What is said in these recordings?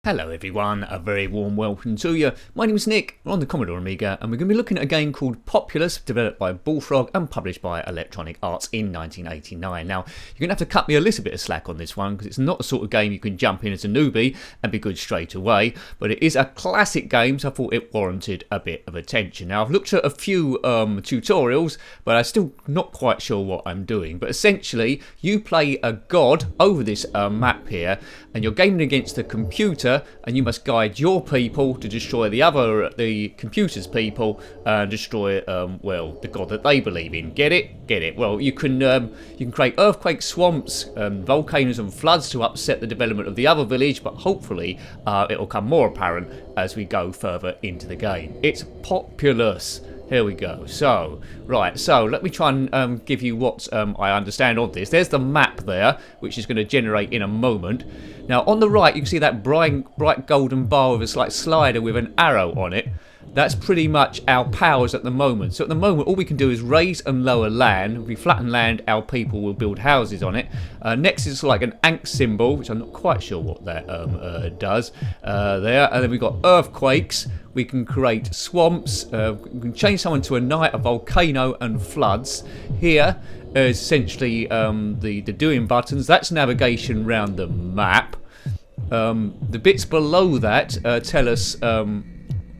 Hello everyone, a very warm welcome to you. My name is Nick, we're on the Commodore Amiga and we're going to be looking at a game called Populous, developed by Bullforg and published by Electronic Arts in 1989. Now, you're going to have to cut me a little bit of slack on this one because it's not the sort of game you can jump in as a newbie and be good straight away, but it is a classic game, so I thought it warranted a bit of attention. Now, I've looked at a few tutorials, but I'm still not quite sure what I'm doing. But essentially, you play a god over this map here, and you're gaming against the computer, and you must guide your people to destroy the computer's people and destroy well, the god that they believe in. Get it? Get it. Well, you can create earthquakes, swamps, volcanoes and floods to upset the development of the other village, but hopefully it'll come more apparent as we go further into the game. It's Populous. Here we go. So, right, so let me try and give you what I understand of this. There's the map there, which is going to generate in a moment. Now, on the right, you can see that bright golden bar with a slight slider with an arrow on it. That's pretty much our powers at the moment. So at the moment, all we can do is raise and lower land. If we flatten land, our people will build houses on it. Next is like an ankh symbol, which I'm not quite sure what that does there. And then we've got earthquakes. We can create swamps. We can change someone to a knight, a volcano, and floods. Here is essentially the doing buttons. That's navigation around the map. The bits below that tell us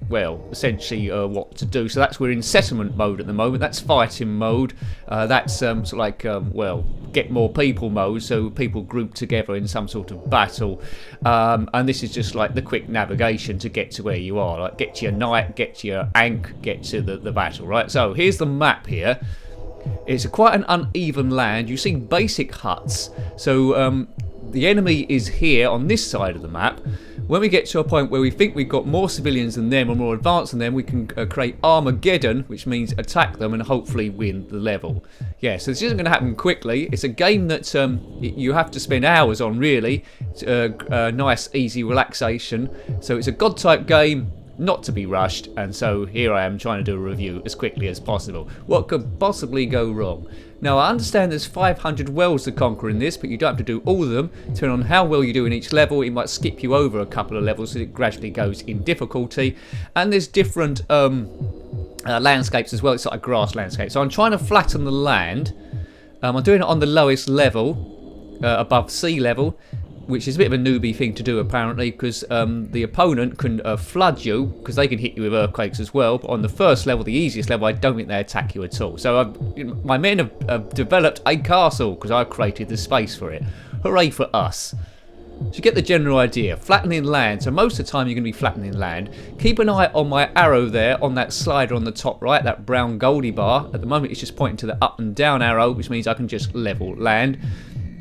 well, essentially what to do. So we're in settlement mode at the moment. That's fighting mode. That's sort of like, well, get more people mode, so people group together in some sort of battle. And this is just like the quick navigation to get to where you are. Like get to your knight, get to your ankh, get to the battle, right? So here's the map here. It's quite an uneven land. You see basic huts. So the enemy is here on this side of the map. When we get to a point where we think we've got more civilians than them or more advanced than them, we can create Armageddon, which means attack them and hopefully win the level. Yeah, so this isn't going to happen quickly. It's a game that you have to spend hours on, really. It's a nice, easy relaxation. So it's a God-type game, not to be rushed, and so here I am trying to do a review as quickly as possible. What could possibly go wrong? Now, I understand there's 500 wells to conquer in this, but you don't have to do all of them. Depending on how well you do in each level, it might skip you over a couple of levels so it gradually goes in difficulty. And there's different landscapes as well. It's like a grass landscape. So I'm trying to flatten the land. I'm doing it on the lowest level, above sea level, which is a bit of a newbie thing to do apparently, because the opponent can flood you, because they can hit you with earthquakes as well. But on the first level, the easiest level, I don't think they attack you at all. So my men have developed a castle, because I created the space for it. Hooray for us. So you get the general idea. Flattening land. So most of the time you're going to be flattening land. Keep an eye on my arrow there, on that slider on the top right, that brown goldy bar. At the moment it's just pointing to the up and down arrow, which means I can just level land.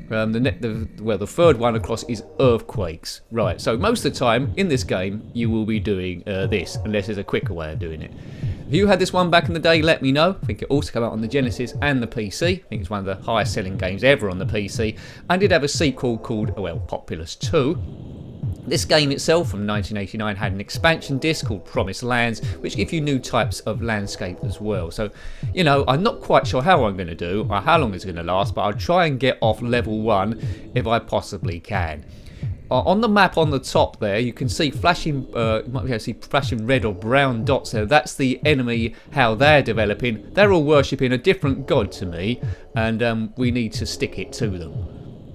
The third one across is earthquakes. Right, so most of the time in this game you will be doing this, unless there's a quicker way of doing it. If you had this one back in the day, let me know. I think it also came out on the Genesis and the PC. I think it's one of the highest selling games ever on the PC. And did have a sequel called, well, Populous 2. This game itself from 1989 had an expansion disc called Promised Lands, which give you new types of landscape as well. So, you know, I'm not quite sure how I'm going to do or how long it's going to last, but I'll try and get off level 1 if I possibly can. On the map on the top there, you can see flashing, you might be able to see flashing red or brown dots there. That's the enemy, how they're developing. They're all worshipping a different god to me, and we need to stick it to them.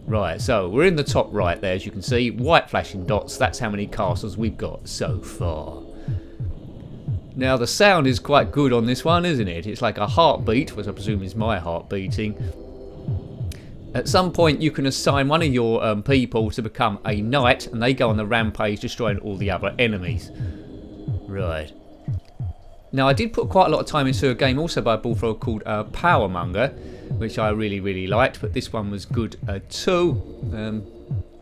Right, so we're in the top right there, as you can see. White flashing dots, that's how many castles we've got so far. Now, the sound is quite good on this one, isn't it? It's like a heartbeat, which I presume is my heart beating. At some point, you can assign one of your people to become a knight, and they go on the rampage, destroying all the other enemies. Right. Now, I did put quite a lot of time into a game also by a Bullforg called Powermonger, which I really, really liked, but this one was good too.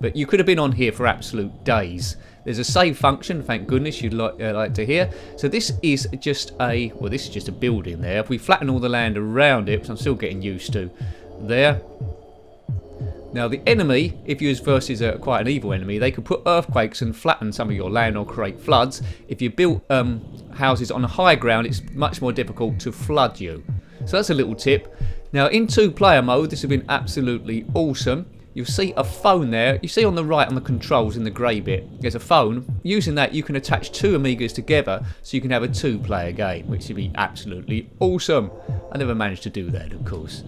But you could have been on here for absolute days. There's a save function, thank goodness, you'd like to hear. So this is just a building there. If we flatten all the land around it, which I'm still getting used to, there. Now the enemy, if you was versus quite an evil enemy, they could put earthquakes and flatten some of your land or create floods. If you built houses on high ground, it's much more difficult to flood you. So that's a little tip. Now in 2-player mode, this has been absolutely awesome. you'll see a phone there. You see on the right on the controls in the grey bit, there's a phone. Using that you can attach 2 Amigas together so you can have a 2-player game, which would be absolutely awesome. I never managed to do that, of course.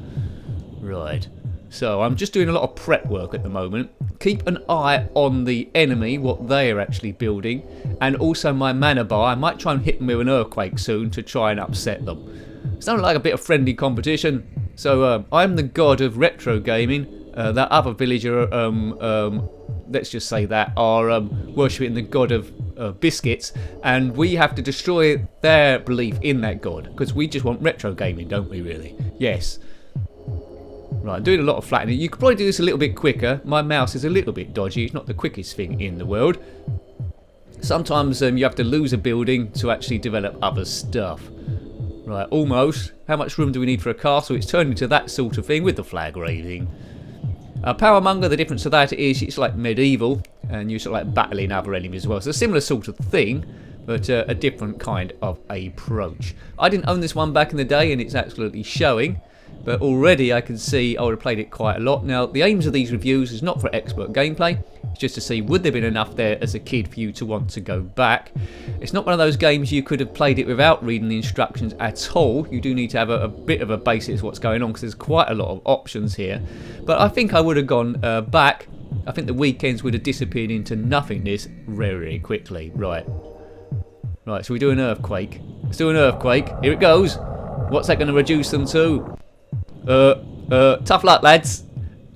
Right, so I'm just doing a lot of prep work at the moment. Keep an eye on the enemy, what they are actually building, and also my mana bar. I might try and hit them with an earthquake soon to try and upset them. Sounds like a bit of friendly competition. So I'm the god of retro gaming. That other villager, let's just say that, are worshipping the god of biscuits, and we have to destroy their belief in that god, because we just want retro gaming, don't we really? Yes. Right, I'm doing a lot of flattening. You could probably do this a little bit quicker. My mouse is a little bit dodgy. It's not the quickest thing in the world. Sometimes you have to lose a building to actually develop other stuff. Right, almost. How much room do we need for a castle? It's turning to that sort of thing with the flag raising. Powermonger, the difference of that is it's like medieval, and you're sort of like battling other enemies as well. So a similar sort of thing, but a different kind of approach. I didn't own this one back in the day, and it's absolutely showing. But already I can see I would have played it quite a lot. Now, the aims of these reviews is not for expert gameplay. It's just to see would there have been enough there as a kid for you to want to go back. It's not one of those games you could have played it without reading the instructions at all. You do need to have a bit of a basis of what's going on, because there's quite a lot of options here. But I think I would have gone back. I think the weekends would have disappeared into nothingness very quickly. Right, so we do an earthquake. Let's do an earthquake. Here it goes. What's that going to reduce them to? Tough luck, lads.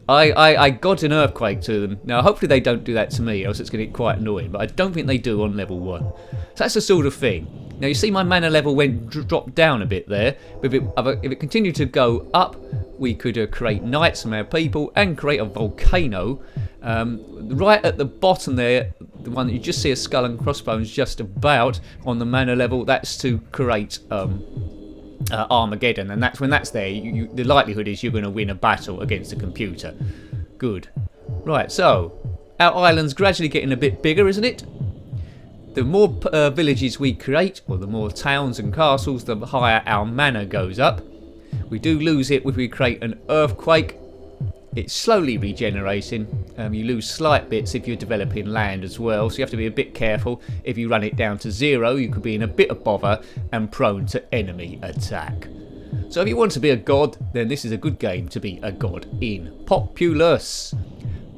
I got an earthquake to them. Now, hopefully they don't do that to me, else it's going to get quite annoying. But I don't think they do on level 1. So that's the sort of thing. Now, you see my mana level dropped down a bit there. But if it continued to go up, we could create knights from our people and create a volcano. Right at the bottom there, the one that you just see a skull and crossbones just about on the mana level, that's to create Armageddon, and that's when that's there, the likelihood is you're going to win a battle against a computer. Good. Right, so our island's gradually getting a bit bigger, isn't it? The more villages we create, or the more towns and castles, the higher our mana goes up. We do lose it if we create an earthquake. It's slowly regenerating. You lose slight bits if you're developing land as well, so you have to be a bit careful. If you run it down to 0, you could be in a bit of bother and prone to enemy attack. So if you want to be a god, then this is a good game to be a god in. Populous.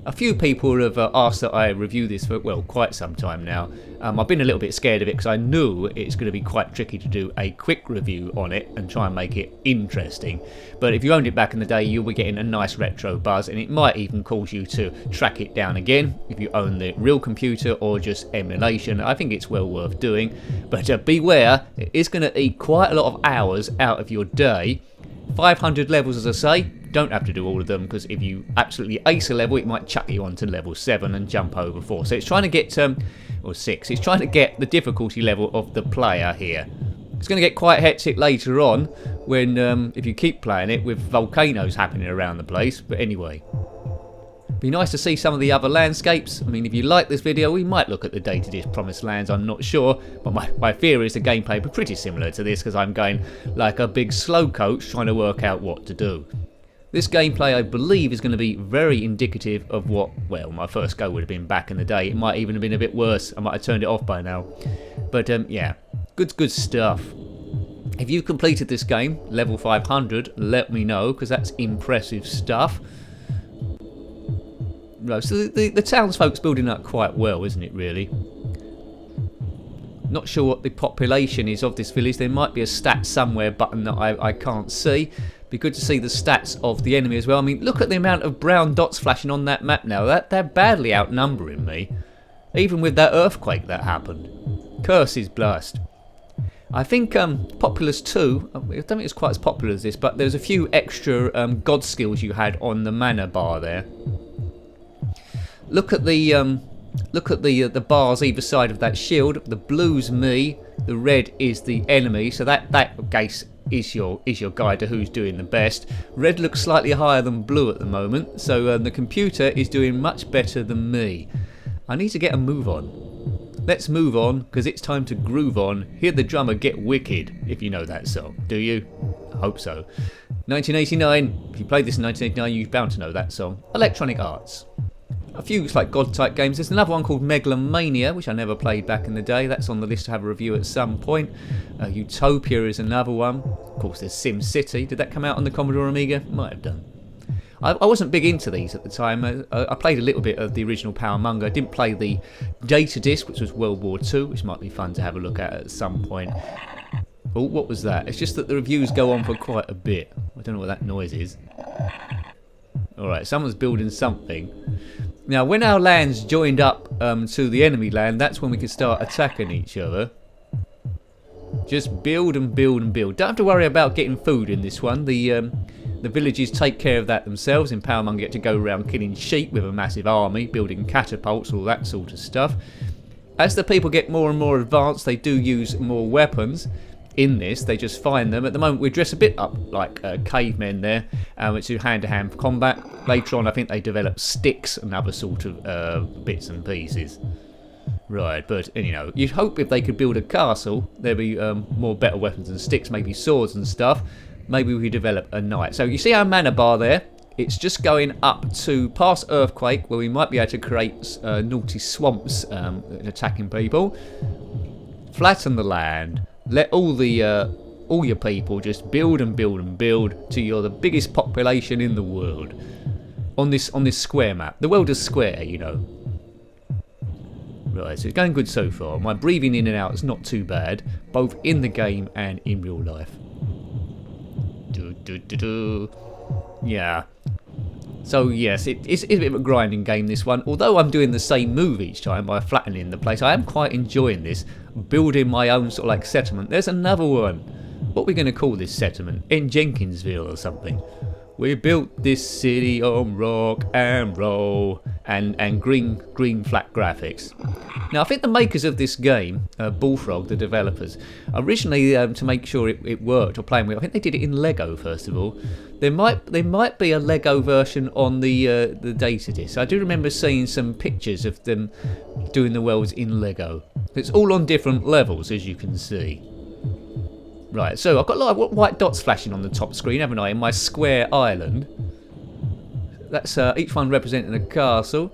A few people have asked that I review this for, well, quite some time now. I've been a little bit scared of it because I knew it's going to be quite tricky to do a quick review on it and try and make it interesting. But if you owned it back in the day, you'll be getting a nice retro buzz, and it might even cause you to track it down again if you own the real computer or just emulation. I think it's well worth doing. But beware, it's going to eat quite a lot of hours out of your day. 500 levels, as I say. Don't have to do all of them, because if you absolutely ace a level, it might chuck you on to level 7 and jump over 4. So it's trying to get, or 6, it's trying to get the difficulty level of the player here. It's going to get quite hectic later on when, if you keep playing it, with volcanoes happening around the place. But anyway, be nice to see some of the other landscapes. I mean, if you like this video, we might look at the Data Disk Promised Lands, I'm not sure. But my fear is the gameplay will be pretty similar to this, because I'm going like a big slow coach trying to work out what to do. This gameplay, I believe, is going to be very indicative of what, well, my first go would have been back in the day. It might even have been a bit worse. I might have turned it off by now. But, yeah, good stuff. If you've completed this game, level 500, let me know, because that's impressive stuff. Right, so the townsfolk's building up quite well, isn't it, really? Not sure what the population is of this village. There might be a stat somewhere button that I can't see. Be good to see the stats of the enemy as well. I mean, look at the amount of brown dots flashing on that map now. They're badly outnumbering me. Even with that earthquake that happened. Curse is blessed. I think Populous 2, I don't think it's quite as popular as this, but there's a few extra god skills you had on the mana bar there. Look at the bars either side of that shield. The blue's me, the red is the enemy. So that case is your guide to who's doing the best. Red looks slightly higher than blue at the moment, so the computer is doing much better than me. I need to get a move on. Let's move on, because it's time to groove on. Hear the drummer get wicked, if you know that song. Do you? I hope so. 1989. If you played this in 1989, you're bound to know that song. Electronic Arts. A few like God-type games. There's another one called Megalomania, which I never played back in the day. That's on the list to have a review at some point. Utopia is another one. Of course, there's Sim City. Did that come out on the Commodore Amiga? Might have done. I wasn't big into these at the time. I played a little bit of the original Power Manga. I didn't play the data disc, which was World War II, which might be fun to have a look at some point. Oh, what was that? It's just that the reviews go on for quite a bit. I don't know what that noise is. Alright, someone's building something. Now, when our lands joined up to the enemy land, that's when we could start attacking each other. Just build and build and build. Don't have to worry about getting food in this one. The villages take care of that themselves. In Power Manga, you get to go around killing sheep with a massive army, building catapults, all that sort of stuff. As the people get more and more advanced, they do use more weapons. In this, they just find them. At the moment, we dress a bit up like cavemen there, which do hand-to-hand combat. Later on, I think they develop sticks and other sort of bits and pieces. Right, but you know, you'd hope if they could build a castle, there'd be more better weapons and sticks, maybe swords and stuff. Maybe we could develop a knight. So you see our mana bar there? It's just going up to past Earthquake, where we might be able to create naughty swamps attacking people. Flatten the land. Let all your people just build and build and build till you're the biggest population in the world. On this square map. The world is square, you know. Right, so it's going good so far. My breathing in and out is not too bad, both in the game and in real life. Yeah. So yes, it's a bit of a grinding game, this one. Although I'm doing the same move each time by flattening the place, I am quite enjoying this. Building my own sort of like settlement. There's another one. What are we going to call this settlement? In Jenkinsville or something. We built this city on rock and roll and green flat graphics. Now I think the makers of this game, Bullforg, the developers, originally to make sure it worked or playing with, I think they did it in Lego first of all. There might be a Lego version on the data disc. I do remember seeing some pictures of them doing the worlds in Lego. It's all on different levels, as you can see. Right, so I've got a lot of white dots flashing on the top screen, haven't I, in my square island. That's each one representing a castle.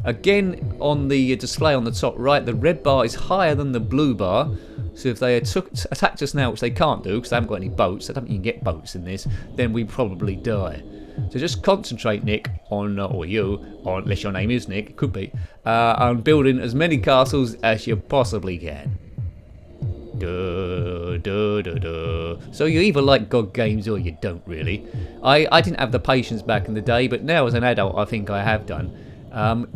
Again, on the display on the top right, the red bar is higher than the blue bar. So if they attacked us now, which they can't do because they haven't got any boats, I don't think you can get boats in this, then we probably die. So just concentrate, Nick, on, or you, or unless your name is Nick, it could be, on building as many castles as you possibly can. So you either like God games or you don't really. I didn't have the patience back in the day, but now as an adult I think I have done.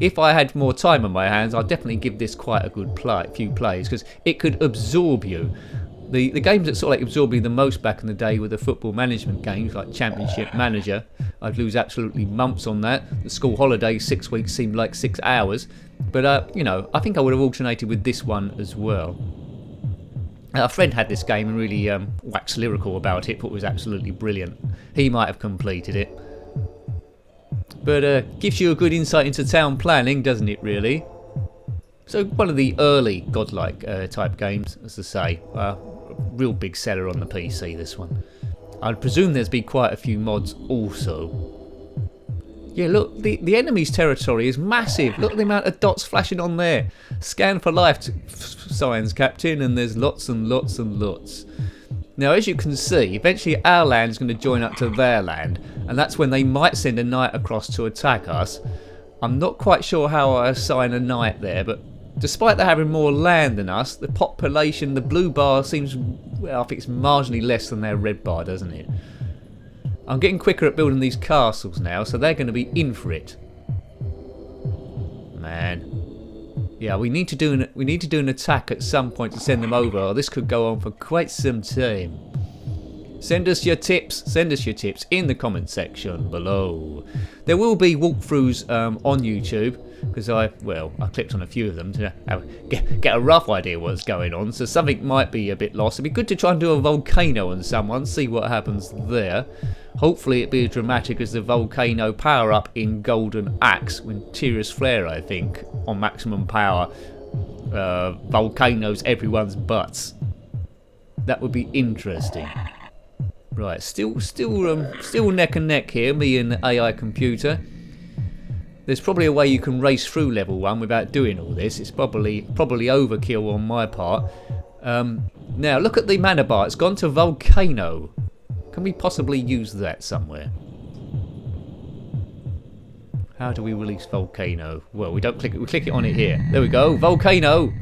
If I had more time on my hands, I'd definitely give this quite a good few plays, because it could absorb you. The games that sort of like absorbed me the most back in the day were the football management games like Championship Manager. I'd lose absolutely months on that. The school holidays, 6 weeks seemed like 6 hours. But you know, I think I would have alternated with this one as well. A friend had this game and really waxed lyrical about it, thought it was absolutely brilliant. He might have completed it. But gives you a good insight into town planning, doesn't it really? So one of the early godlike type games, as I say. Real big seller on the PC, this one. I'd presume there's been quite a few mods also. Yeah, look, the enemy's territory is massive. Look at the amount of dots flashing on there. Scan for life signs, Captain, and there's lots and lots and lots. Now, as you can see, eventually our land's going to join up to their land, and that's when they might send a knight across to attack us. I'm not quite sure how I assign a knight there, but despite they having more land than us, the population, the blue bar seems, well, I think it's marginally less than their red bar, doesn't it? I'm getting quicker at building these castles now, so they're going to be in for it. Man. Yeah, we need to do an attack at some point to send them over, or this could go on for quite some time. Send us your tips in the comment section below. There will be walkthroughs on YouTube, because I clicked on a few of them to get a rough idea what's going on, so something might be a bit lost. It'd be good to try and do a volcano on someone, see what happens there. Hopefully it'd be as dramatic as the volcano power up in Golden Axe when Tyrus Flare, I think, on maximum power, volcanoes everyone's butts. That would be interesting. Right, still neck and neck here, me and the AI computer. There's probably a way you can race through level 1 without doing all this. It's probably overkill on my part. Now look at the mana bar. It's gone to volcano. Can we possibly use that somewhere? How do we release volcano? Well, we don't click it. We click it on it here. There we go. Volcano.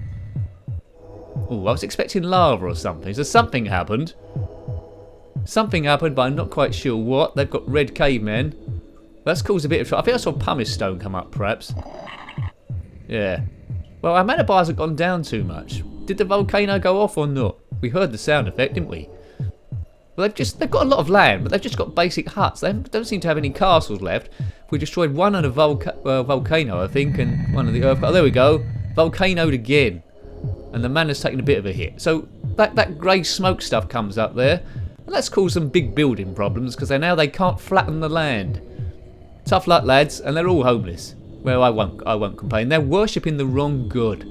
Oh, I was expecting lava or something. So something happened. Something happened, but I'm not quite sure what. They've got red cavemen. That's caused a bit of trouble. I think I saw pumice stone come up, perhaps. Yeah. Well, our mana bars have gone down too much. Did the volcano go off or not? We heard the sound effect, didn't we? Well, they've got a lot of land, but they've just got basic huts. They don't seem to have any castles left. We destroyed one on a volcano, I think, and one of the earth. Oh, there we go. Volcanoed again. And the mana's taken a bit of a hit. So that grey smoke stuff comes up there. And that's caused some big building problems because now they can't flatten the land. Tough luck, lads, and they're all homeless. Well, I won't complain. They're worshipping the wrong god.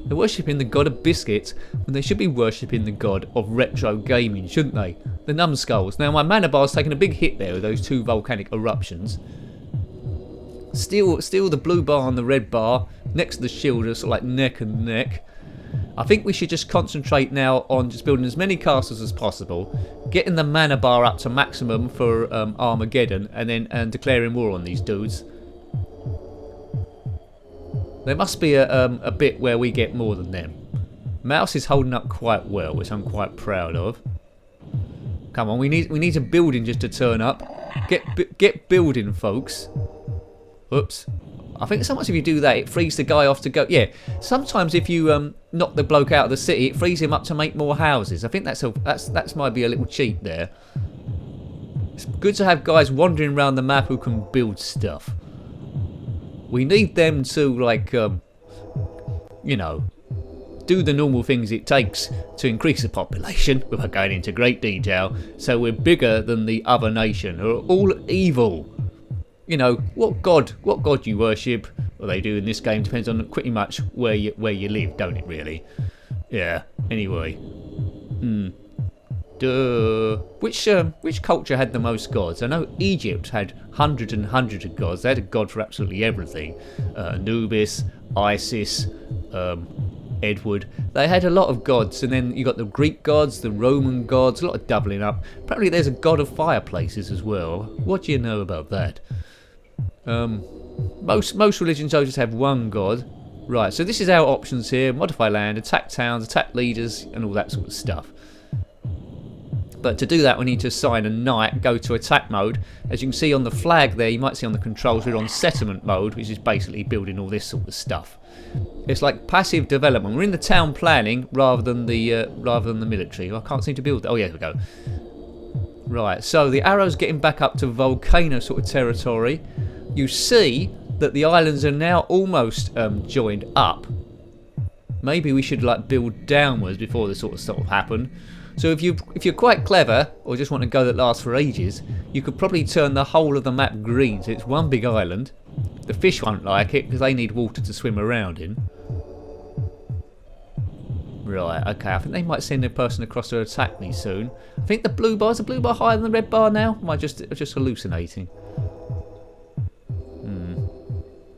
They're worshipping the god of biscuits when they should be worshipping the god of retro gaming, shouldn't they? The numbskulls. Now my mana bar's taken a big hit there with those 2 volcanic eruptions. Still the blue bar and the red bar next to the shield are sort of like neck and neck. I think we should just concentrate now on just building as many castles as possible, getting the mana bar up to maximum for Armageddon, and declaring war on these dudes. There must be a bit where we get more than them. Mouse is holding up quite well, which I'm quite proud of. Come on, we need a building just to turn up. Get building, folks. Oops. I think sometimes if you do that, it frees the guy off to go. Yeah, sometimes if you knock the bloke out of the city, it frees him up to make more houses. I think that's might be a little cheat there. It's good to have guys wandering around the map who can build stuff. We need them to, like, you know, do the normal things it takes to increase the population without going into great detail. So we're bigger than the other nation who are all evil. You know, what god you worship, or they do in this game, depends on pretty much where you live, don't it really? Yeah, anyway. Which culture had the most gods? I know Egypt had hundreds and hundreds of gods. They had a god for absolutely everything. Anubis, Isis, Edward. They had a lot of gods, and then you got the Greek gods, the Roman gods, a lot of doubling up. Apparently there's a god of fireplaces as well. What do you know about that? Most religions just have one god. Right, so this is our options here. Modify land, attack towns, attack leaders, and all that sort of stuff. But to do that we need to assign a knight, go to attack mode. As you can see on the flag there, you might see on the controls we're on settlement mode, which is basically building all this sort of stuff. It's like passive development. We're in the town planning rather than the military. I can't seem to build that. Oh yeah, here we go. Right, so the arrow's getting back up to volcano sort of territory. You see that the islands are now almost joined up. Maybe we should like build downwards before this sort of happen. So if you're quite clever, or just want a go that lasts for ages, you could probably turn the whole of the map green. So it's one big island. The fish won't like it because they need water to swim around in. Right, okay, I think they might send a person across to attack me soon. I think is the blue bar higher than the red bar now? Am I just hallucinating?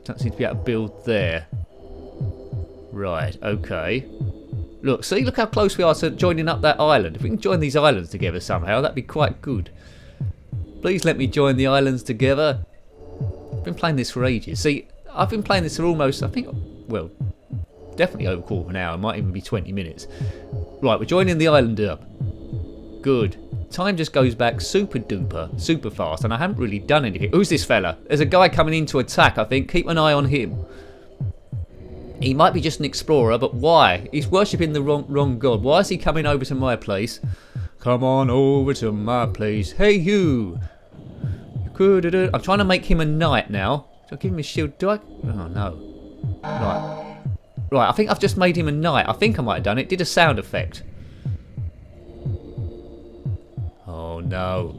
Don't seem to be able to build there. Right, okay. Look how close we are to joining up that island. If we can join these islands together somehow, that'd be quite good. Please let me join the islands together. I've been playing this for ages. See, I've been playing this for almost, I think, well, definitely over a quarter of an hour. It might even be 20 minutes. Right, we're joining the island up. Good. Time just goes back super duper, super fast, and I haven't really done anything. Who's this fella? There's a guy coming in to attack, I think. Keep an eye on him. He might be just an explorer, but why? He's worshipping the wrong god. Why is he coming over to my place? Come on over to my place. Hey, you! I'm trying to make him a knight now. Do I give him a shield? Do I? Oh, no. Right, I think I've just made him a knight. I think I might have done it. Did a sound effect. Oh, no.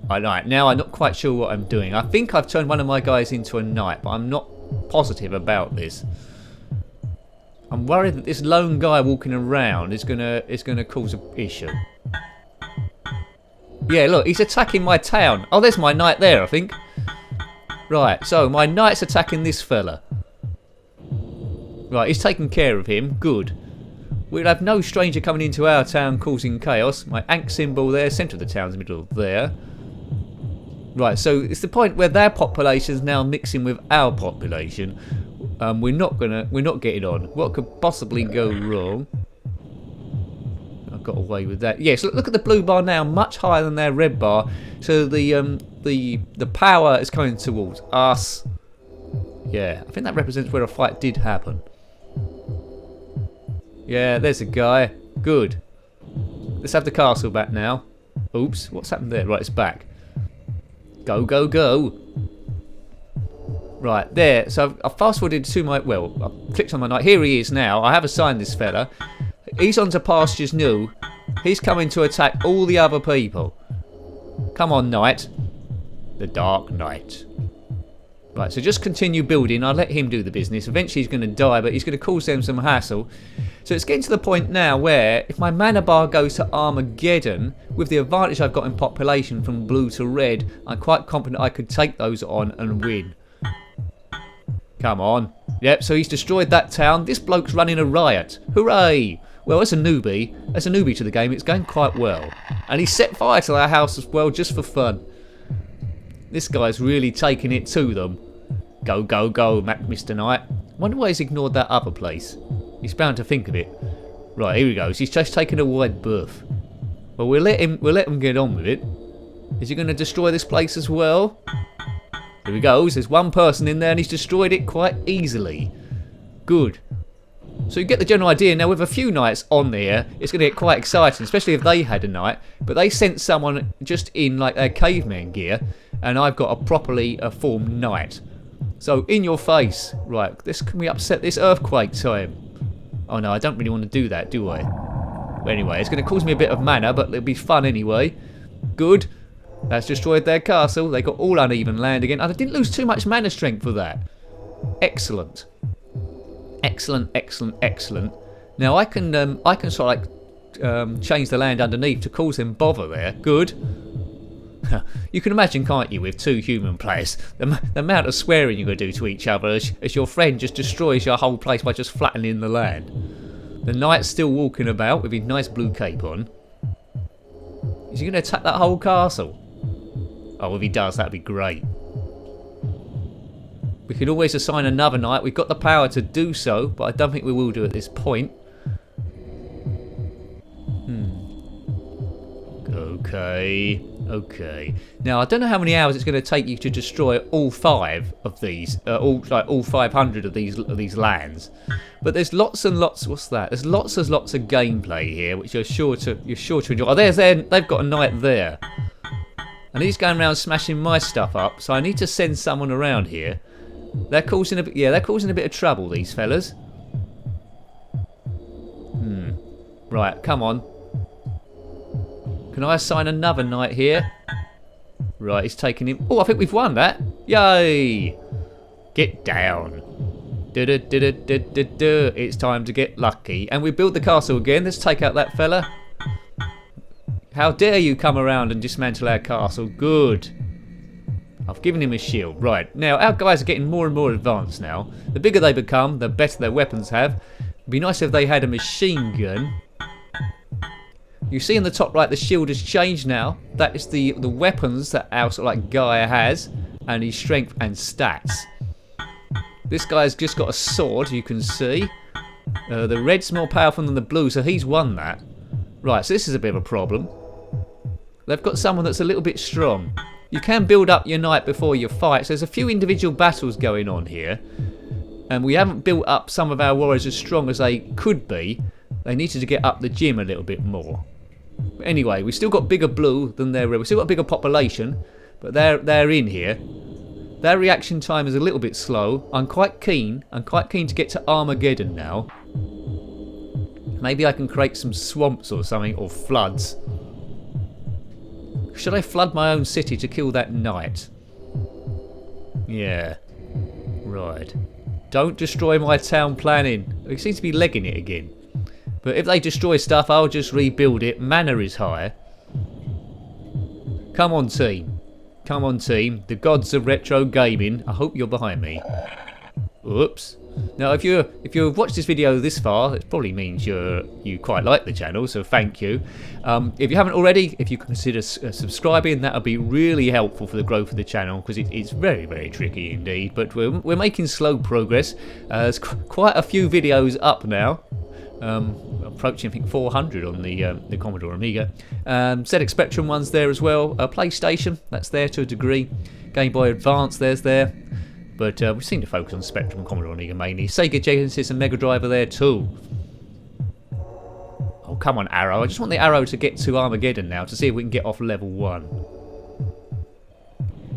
Right, now I'm not quite sure what I'm doing. I think I've turned one of my guys into a knight, but I'm not positive about this. I'm worried that this lone guy walking around is gonna cause an issue. Yeah, look, he's attacking my town. Oh, there's my knight there, I think. Right, so my knight's attacking this fella. Right, he's taking care of him. Good. We'll have no stranger coming into our town causing chaos. My Ankh symbol there, centre of the town's middle there. Right, so it's the point where their population's now mixing with our population. We're not getting on. What could possibly go wrong? I got away with that. Yes, look at the blue bar now, much higher than their red bar. So the power is coming towards us. Yeah, I think that represents where a fight did happen. Yeah, there's a guy. Good. Let's have the castle back now. Oops, what's happened there? Right, it's back. Go, go, go. Right, there. So I fast-forwarded to my... Well, I clicked on my knight. Here he is now. I have assigned this fella. He's on to pastures new. He's coming to attack all the other people. Come on, knight. The Dark Knight. Right, so just continue building. I'll let him do the business. Eventually he's going to die, but he's going to cause them some hassle. So it's getting to the point now where if my mana bar goes to Armageddon, with the advantage I've got in population from blue to red, I'm quite confident I could take those on and win. Come on. Yep, so he's destroyed that town. This bloke's running a riot. Hooray! Well, as a newbie to the game, it's going quite well. And he set fire to our house as well, just for fun. This guy's really taking it to them. Go, go, go, Mr. Knight. Wonder why he's ignored that other place. He's bound to think of it. Right, here he goes. He's just taken a wide berth. Well, we'll let him get on with it. Is he going to destroy this place as well? Here he goes. There's one person in there and he's destroyed it quite easily. Good. So you get the general idea. Now with a few knights on there, it's going to get quite exciting, especially if they had a knight. But they sent someone just in like their caveman gear, and I've got a properly formed knight. So in your face. Right, can we upset this earthquake time? Oh no, I don't really want to do that, do I? But anyway, it's going to cause me a bit of mana, but it'll be fun anyway. Good. That's destroyed their castle. They got all uneven land again. And I didn't lose too much mana strength for that. Excellent. Excellent, excellent, excellent. Now I can sort of like change the land underneath to cause them bother there. Good. You can imagine, can't you, with two human players, the amount of swearing you're going to do to each other as your friend just destroys your whole place by just flattening the land. The knight's still walking about with his nice blue cape on. Is he going to attack that whole castle? Oh, if he does, that'd be great. We could always assign another knight. We've got the power to do so, but I don't think we will do at this point. Okay. Okay. Now I don't know how many hours it's going to take you to destroy all 5 of these, all 500 of these lands. But there's lots and lots. What's that? There's lots of gameplay here, which you're sure to enjoy. Oh, they've got a knight there, and he's going around smashing my stuff up. So I need to send someone around here. They're causing a bit of trouble, these fellas. Right, come on. Can I assign another knight here? Right, he's taking him. Oh, I think we've won that. Yay! Get down. It's time to get lucky. And we build the castle again. Let's take out that fella. How dare you come around and dismantle our castle? Good. I've given him a shield. Right, now our guys are getting more and more advanced now. The bigger they become, the better their weapons have. It'd be nice if they had a machine gun. You see in the top right, the shield has changed now. That is the weapons that our sort of like guy has, and his strength and stats. This guy's just got a sword, you can see. The red's more powerful than the blue, so he's won that. Right, so this is a bit of a problem. They've got someone that's a little bit strong. You can build up your knight before you fight. So there's a few individual battles going on here, and we haven't built up some of our warriors as strong as they could be. They needed to get up the gym a little bit more. But anyway, we've still got bigger blue than their red. We've still got a bigger population, but they're in here. Their reaction time is a little bit slow. I'm quite keen to get to Armageddon now. Maybe I can create some swamps or something, or floods. Should I flood my own city to kill that knight? Yeah. Right. Don't destroy my town planning. He seems to be legging it again. But if they destroy stuff, I'll just rebuild it. Mana is high. Come on, team. Come on, team. The gods of retro gaming. I hope you're behind me. Oops. Now, if you've watched this video this far, it probably means you quite like the channel, so thank you. If you haven't already, if you consider subscribing, that would be really helpful for the growth of the channel, because it's very, very tricky indeed. But we're making slow progress. There's quite a few videos up now. Approaching, I think, 400 on the Commodore Amiga. ZX Spectrum one's there as well. PlayStation, that's there to a degree. Game Boy Advance, there's there. But we seem to focus on Spectrum and Commodore Amiga mainly. Sega Genesis and Mega Drive are there too. Oh, come on, Arrow. I just want the Arrow to get to Armageddon now to see if we can get off level 1.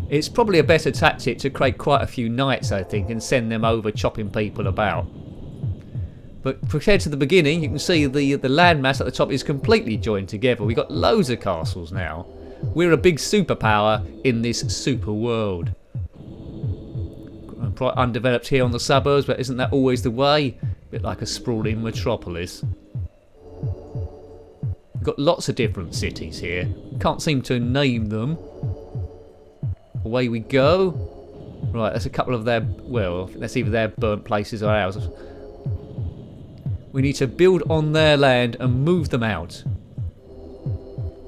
It's probably a better tactic to create quite a few knights, I think, and send them over chopping people about. But compared to the beginning, you can see the landmass at the top is completely joined together. We've got loads of castles now. We're a big superpower in this super world. Quite undeveloped here on the suburbs, but isn't that always the way? A bit like a sprawling metropolis. We've got lots of different cities here. Can't seem to name them. Away we go. Right, there's a couple of their, well, that's either their burnt places or ours. We need to build on their land and move them out.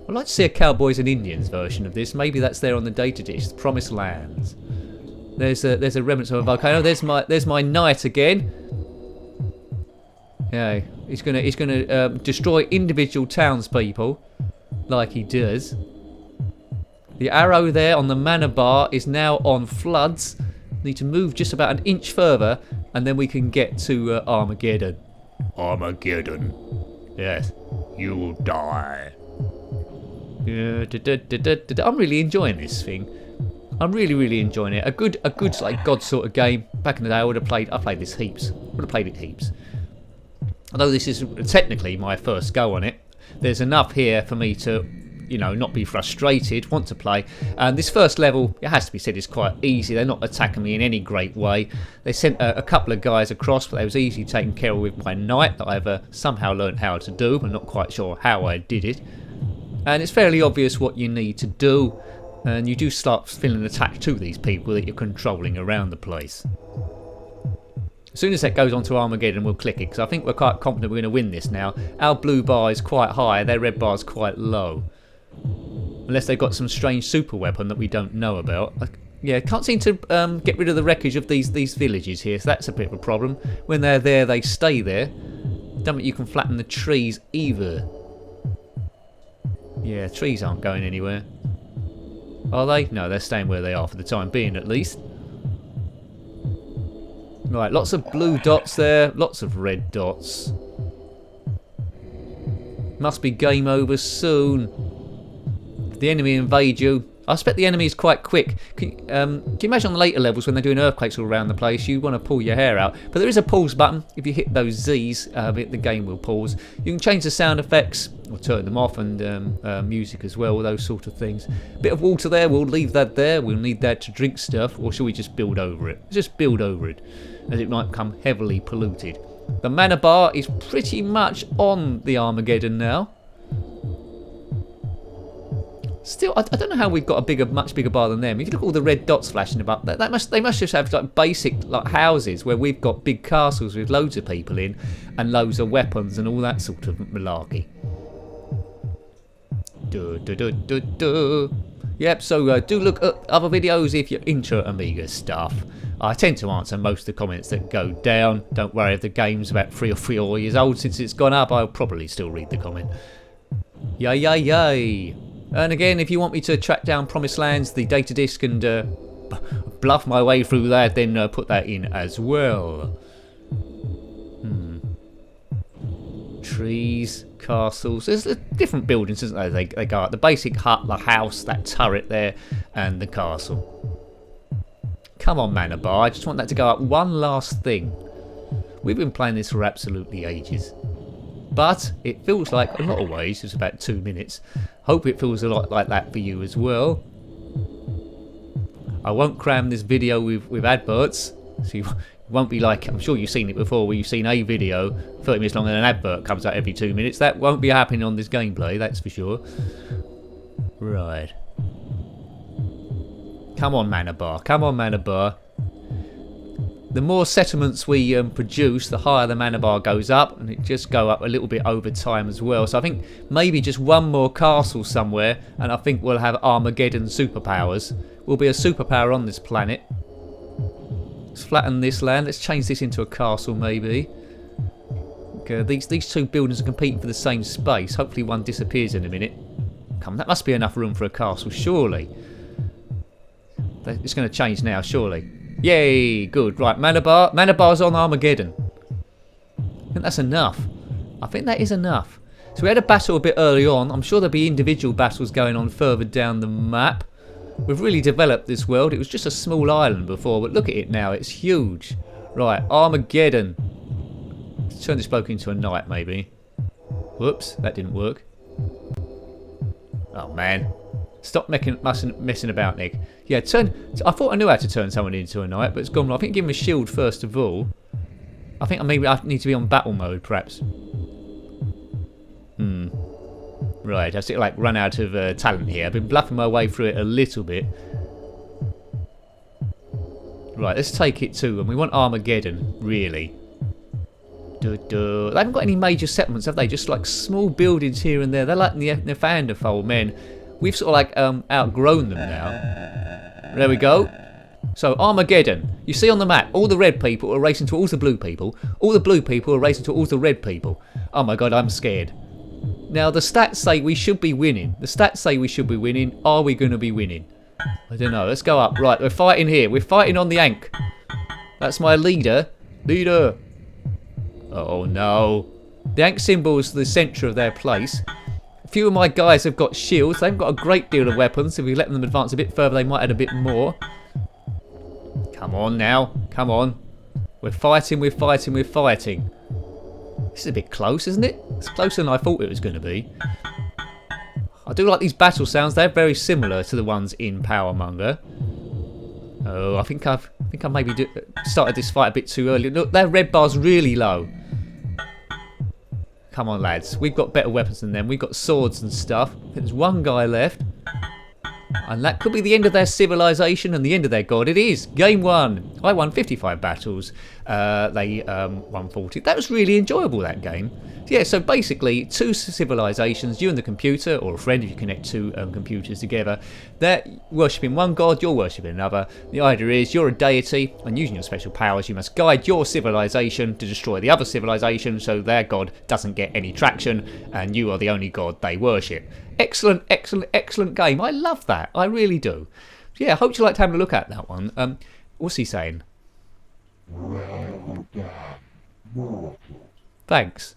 I'd like to see a Cowboys and Indians version of this. Maybe that's there on the data dish. The Promised Lands. There's a remnant of a volcano. There's my knight again. Yeah, he's gonna destroy individual townspeople, like he does. The arrow there on the mana bar is now on floods. Need to move just about an inch further, and then we can get to Armageddon. Armageddon. Yes, you will die. I'm really enjoying this thing. I'm really enjoying it. A good like God sort of game. Back in the day, I played this heaps. Would have played it heaps. Although this is technically my first go on it, there's enough here for me to, you know, not be frustrated, want to play. And this first level, it has to be said, is quite easy. They're not attacking me in any great way. They sent a couple of guys across, but they was easily taken care of with my knight that I've somehow learned how to do. I'm not quite sure how I did it. And it's fairly obvious what you need to do. And you do start feeling attached to these people that you're controlling around the place. As soon as that goes on to Armageddon, we'll click it, because I think we're quite confident we're going to win this now. Our blue bar is quite high, their red bar is quite low. Unless they've got some strange super weapon that we don't know about. Yeah, can't seem to get rid of the wreckage of these villages here, so that's a bit of a problem. When they're there, they stay there. Don't think you can flatten the trees either. Yeah, trees aren't going anywhere. Are they? No, they're staying where they are for the time being, at least. Right, lots of blue dots there, lots of red dots. Must be game over soon. If the enemy invade you, I expect the enemy is quite quick. Can you imagine on the later levels when they're doing earthquakes all around the place, you want to pull your hair out. But there is a pause button. If you hit those Z's, the game will pause. You can change the sound effects, or turn them off, and music as well, those sort of things. Bit of water there, we'll leave that there. We'll need that to drink stuff, or shall we just build over it? Just build over it, as it might become heavily polluted. The mana bar is pretty much on the Armageddon now. Still, I don't know how we've got a much bigger bar than them. If you look at all the red dots flashing about, they must just have like basic like houses where we've got big castles with loads of people in and loads of weapons and all that sort of malarkey. Yep, so do look at other videos if you're into Amiga stuff. I tend to answer most of the comments that go down. Don't worry if the game's about 3 or 4 years old since it's gone up, I'll probably still read the comment. Yay. And again, if you want me to track down Promised Lands, the data disk, and bluff my way through that, then put that in as well. Trees, castles. There's different buildings, isn't there? They go up. The basic hut, the house, that turret there, and the castle. Come on, mana bar. I just want that to go up one last thing. We've been playing this for absolutely ages. But it feels like, a lot of ways, it's about 2 minutes. Hope it feels a lot like that for you as well. I won't cram this video with adverts, so you won't be like, I'm sure you've seen it before, where you've seen a video 30 minutes long and an advert comes out every 2 minutes. That won't be happening on this gameplay, that's for sure. Right. Come on, mana bar. Come on, mana bar. The more settlements we produce, the higher the mana bar goes up, and it just go up a little bit over time as well. So I think maybe just one more castle somewhere, and I think we'll have Armageddon superpowers. We'll be a superpower on this planet. Let's flatten this land. Let's change this into a castle, maybe. Okay, these two buildings are competing for the same space. Hopefully one disappears in a minute. Come on, that must be enough room for a castle, surely. It's going to change now, surely. Yay, good. Right, mana bar's on Armageddon. I think that's enough. I think that is enough. So we had a battle a bit early on. I'm sure there'll be individual battles going on further down the map. We've really developed this world. It was just a small island before, but look at it now. It's huge. Right, Armageddon. Let's turn this bloke into a knight, maybe. Whoops, that didn't work. Oh, man. Stop messing about, Nick. Yeah, I thought I knew how to turn someone into a knight, but it's gone wrong. I think give him a shield first of all. I think maybe I need to be on battle mode, perhaps. Right, I still like run out of talent here. I've been bluffing my way through it a little bit. Right, let's take it to them. We want Armageddon, really. They haven't got any major settlements, have they? Just like small buildings here and there. They're like Neanderthal men. We've sort of like outgrown them now. There we go. So Armageddon. You see on the map, all the red people are racing towards the blue people. All the blue people are racing towards the red people. Oh my god, I'm scared. Now the stats say we should be winning. The stats say we should be winning. Are we going to be winning? I don't know. Let's go up. Right, we're fighting here. We're fighting on the Ankh. That's my leader. Leader. Oh no. The Ankh symbol is the centre of their place. A few of my guys have got shields. They haven't got a great deal of weapons. If we let them advance a bit further, they might add a bit more. Come on now. Come on. We're fighting, we're fighting, we're fighting. This is a bit close, isn't it? It's closer than I thought it was going to be. I do like these battle sounds. They're very similar to the ones in Powermonger. Oh, I think I've maybe started this fight a bit too early. Look, their red bar's really low. Come on, lads. We've got better weapons than them. We've got swords and stuff. There's one guy left. And that could be the end of their civilization and the end of their god. It is. Game 1. I won 55 battles. They won 40. That was really enjoyable, that game. Yeah, so basically, two civilizations, you and the computer, or a friend if you connect two computers together. They're worshipping one god, you're worshipping another. The idea is you're a deity, and using your special powers, you must guide your civilization to destroy the other civilization so their god doesn't get any traction, and you are the only god they worship. Excellent, excellent, excellent game. I love that. I really do. Yeah, I hope you liked having a look at that one. What's he saying? Thanks.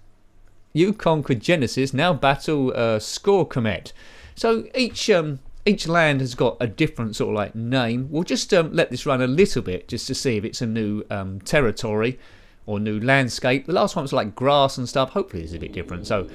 You conquered Genesis, now battle Score Comet. So each land has got a different sort of like name. We'll just let this run a little bit just to see if it's a new territory or new landscape. The last one was like grass and stuff. Hopefully it's a bit different. So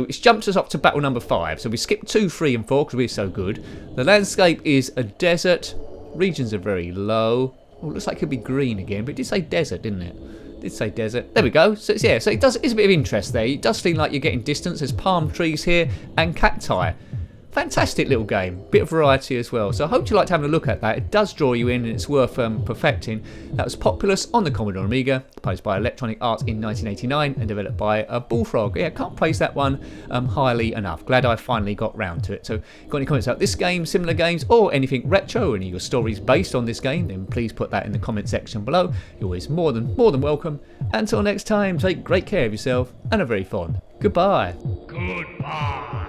it's jumped us up to battle number 5. So we skipped 2, 3 and 4 because we're so good. The landscape is a desert. Regions are very low. Oh, it looks like it could be green again, but it did say desert, didn't it? It did say desert. There we go. So yeah, so it's a bit of interest there. It does feel like you're getting distance. There's palm trees here and cacti. Fantastic little game. Bit of variety as well. So I hope you liked having a look at that. It does draw you in and it's worth perfecting. That was Populous on the Commodore Amiga, published by Electronic Arts in 1989 and developed by Bullforg. Yeah, can't praise that one highly enough. Glad I finally got round to it. So got any comments about this game, similar games, or anything retro, any of your stories based on this game, then please put that in the comment section below. You're always more than welcome. Until next time, take great care of yourself and a very fond goodbye. Goodbye.